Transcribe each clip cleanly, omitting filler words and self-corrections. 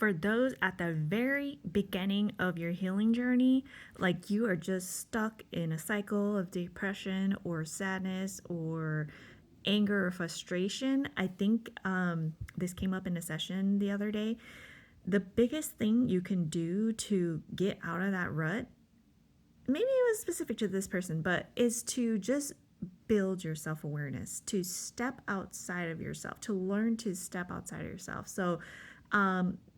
for those at the very beginning of your healing journey, like you are just stuck in a cycle of depression or sadness or anger or frustration, I think this came up in a session the other day. The biggest thing you can do to get out of that rut, maybe it was specific to this person, but is to just build your self awareness, to step outside of yourself, to learn to step outside of yourself. So,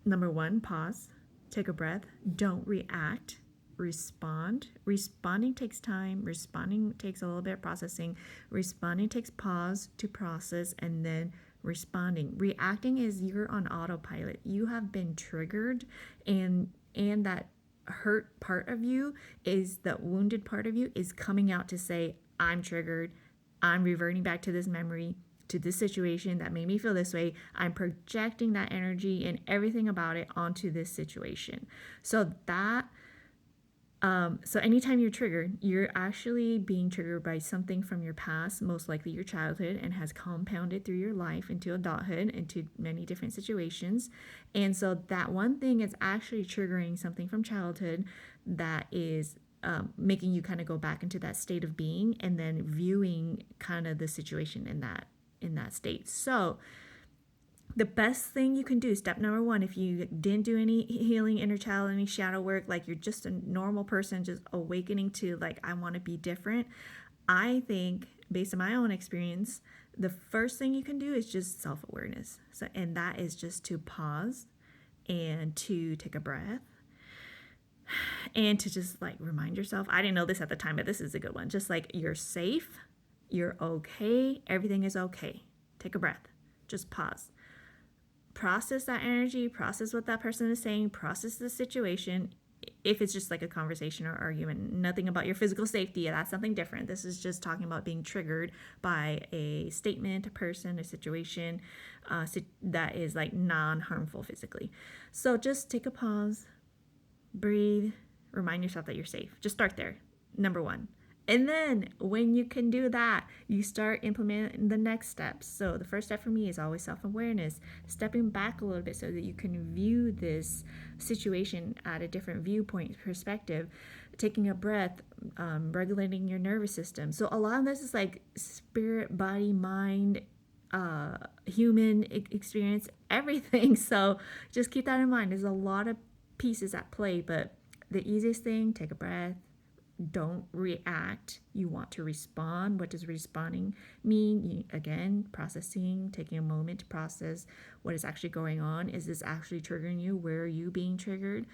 number one, pause, take a breath, don't react, respond. Responding takes time, responding takes a little bit of processing, responding takes pause to process, and then responding. Reacting is you're on autopilot. You have been triggered, and that hurt part of you is that wounded part of you is coming out to say, I'm triggered. I'm reverting back to this memory, to this situation that made me feel this way. I'm projecting that energy and everything about it onto this situation. So anytime you're triggered, you're actually being triggered by something from your past, most likely your childhood, and has compounded through your life into adulthood, into many different situations. And so that one thing is actually triggering something from childhood that is making you kind of go back into that state of being, and then viewing kind of the situation in that state. So the best thing you can do, step number one, if you didn't do any healing inner child, any shadow work, like you're just a normal person, just awakening to like, I want to be different. I think based on my own experience, the first thing you can do is just self-awareness. So, and that is just to pause and to take a breath and to just like remind yourself, I didn't know this at the time, but this is a good one. Just like, you're safe, you're okay, everything is okay. Take a breath, just pause. Process that energy, process what that person is saying, process the situation. If it's just like a conversation or argument, nothing about your physical safety, that's something different. This is just talking about being triggered by a statement, a person, a situation that is like non-harmful physically. So just take a pause, breathe, remind yourself that you're safe. Just start there, number one. And then when you can do that, you start implementing the next steps. So the first step for me is always self-awareness, stepping back a little bit so that you can view this situation at a different viewpoint, perspective, taking a breath, regulating your nervous system. So a lot of this is like spirit, body, mind, human experience, everything. So just keep that in mind. There's a lot of pieces at play, but the easiest thing, take a breath. Don't react. You want to respond. What does responding mean? Again, processing, taking a moment to process what is actually going on. Is this actually triggering you? Where are you being triggered?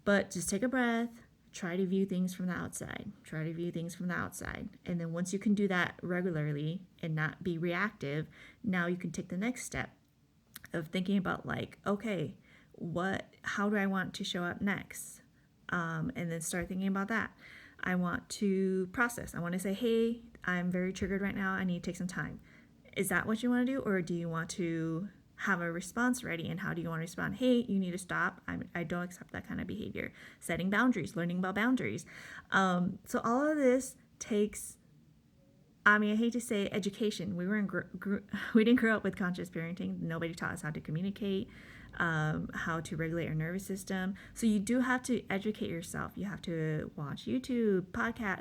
But just take a breath. Try to view things from the outside. Try to view things from the outside. And then once you can do that regularly and not be reactive, now you can take the next step of thinking about like, okay, how do I want to show up next? And then start thinking about that. I want to process. I want to say, hey, I'm very triggered right now. I need to take some time. Is that what you want to do? Or do you want to have a response ready? And how do you want to respond? Hey, you need to stop. I don't accept that kind of behavior. Setting boundaries, learning about boundaries. So all of this takes, I hate to say education. We didn't grow up with conscious parenting. Nobody taught us how to communicate, how to regulate our nervous system. So you do have to educate yourself. You have to watch YouTube,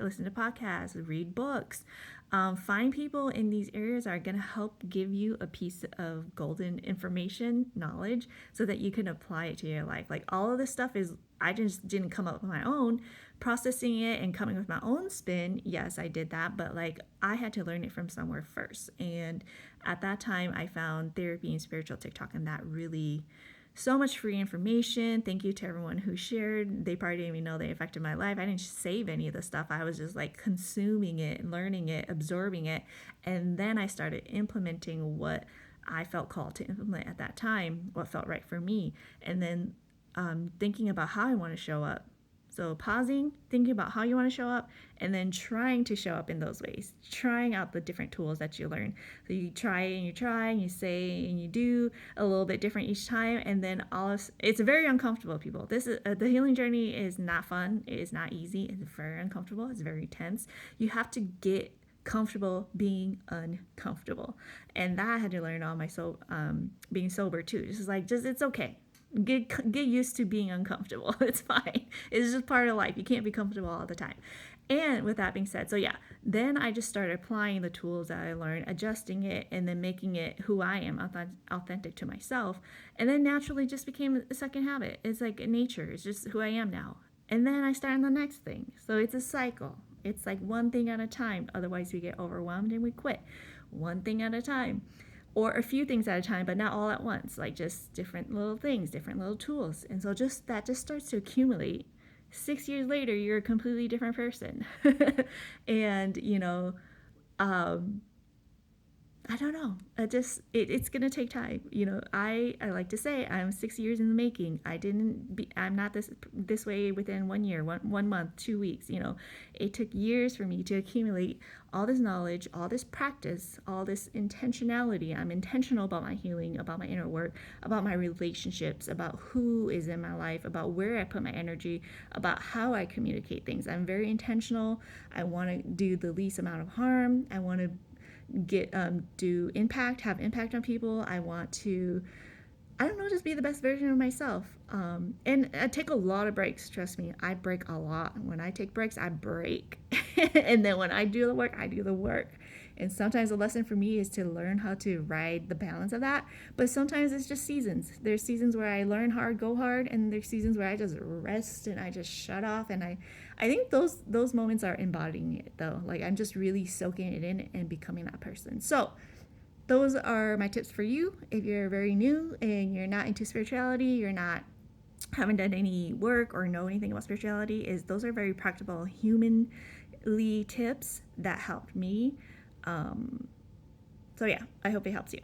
listen to podcasts, read books. Find people in these areas that are going to help give you a piece of golden information, knowledge, so that you can apply it to your life. Like all of this stuff I just didn't come up with my own. Processing it and coming with my own spin, yes, I did that, but like I had to learn it from somewhere first. And at that time, I found therapy and spiritual TikTok, and that really, so much free information. Thank you to everyone who shared. They probably didn't even know they affected my life. I didn't save any of the stuff. I was just like consuming it, learning it, absorbing it. And then I started implementing what I felt called to implement at that time, what felt right for me. And then thinking about how I want to show up. So pausing, thinking about how you want to show up, and then trying to show up in those ways, trying out the different tools that you learn. So you try and you say and you do a little bit different each time, and then it's very uncomfortable, people. This is the healing journey is not fun. It is not easy. It's very uncomfortable. It's very tense. You have to get comfortable being uncomfortable, and that I had to learn on my being sober too. It's okay. Get used to being uncomfortable. It's fine. It's just part of life. You can't be comfortable all the time. And with that being said, so yeah, then I just started applying the tools that I learned, adjusting it, and then making it who I am, authentic to myself. And then naturally just became a second habit. It's like nature, it's just who I am now. And then I start on the next thing. So it's a cycle. It's like one thing at a time. Otherwise, we get overwhelmed and we quit. One thing at a time. Or a few things at a time, but not all at once. Like just different little things, different little tools. And so just that just starts to accumulate. 6 years later, you're a completely different person. And, um, I don't know. It's gonna take time. I like to say I'm 6 years in the making. I'm not this way within 1 year, one month, 2 weeks. It took years for me to accumulate all this knowledge, all this practice, all this intentionality. I'm intentional about my healing, about my inner work, about my relationships, about who is in my life, about where I put my energy, about how I communicate things. I'm very intentional. I want to do the least amount of harm. I want to have impact on people. I want to, I don't know, just be the best version of myself. And I take a lot of breaks. Trust me, I break a lot. When I take breaks, I break. And then when I do the work, I do the work. And sometimes the lesson for me is to learn how to ride the balance of that. But sometimes it's just seasons. There's seasons where I learn hard, go hard, and there's seasons where I just rest and I just shut off. And I think those moments are embodying it though. Like I'm just really soaking it in and becoming that person. So those are my tips for you. If you're very new and you're not into spirituality, haven't done any work or know anything about spirituality, those are very practical humanly tips that helped me. So yeah, I hope it helps you.